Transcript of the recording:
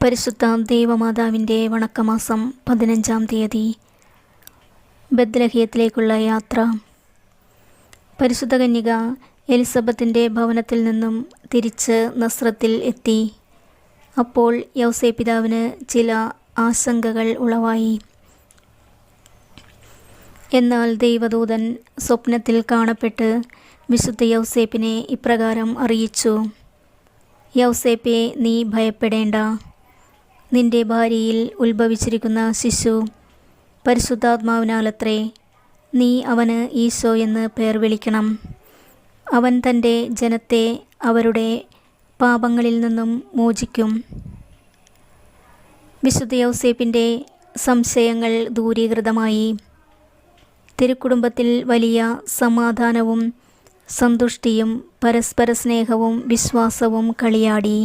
പരിശുദ്ധ ദൈവമാതാവിൻ്റെ വണക്കമാസം 15-ാം തീയതി. ബത്ലഹേത്തിലേക്കുള്ള യാത്ര. പരിശുദ്ധ കന്യക എലിസബത്തിൻ്റെ ഭവനത്തിൽ നിന്നും തിരിച്ച് നസ്രത്തിൽ എത്തി. അപ്പോൾ യൗസേ പിതാവിന് ചില ആശങ്കകൾ ഉളവായി. എന്നാൽ ദൈവദൂതൻ സ്വപ്നത്തിൽ കാണപ്പെട്ട് വിശുദ്ധ യൗസേപ്പിനെ ഇപ്രകാരം അറിയിച്ചു: യൗസേപ്പേ, നീ ഭയപ്പെടേണ്ട. നിന്റെ ഭാര്യയിൽ ഉത്ഭവിച്ചിരിക്കുന്ന ശിശു പരിശുദ്ധാത്മാവിനാലത്രേ. നീ അവന് ഈശോ എന്ന് പേർ വിളിക്കണം. അവൻ തൻ്റെ ജനത്തെ അവരുടെ പാപങ്ങളിൽ നിന്നും മോചിക്കും. വിശുദ്ധ യൗസേപ്പിൻ്റെ സംശയങ്ങൾ ദൂരീകൃതമായി. തിരുക്കുടുംബത്തിൽ വലിയ സമാധാനവും സന്തുഷ്ടിയും പരസ്പര സ്നേഹവും വിശ്വാസവും കളിയാടി.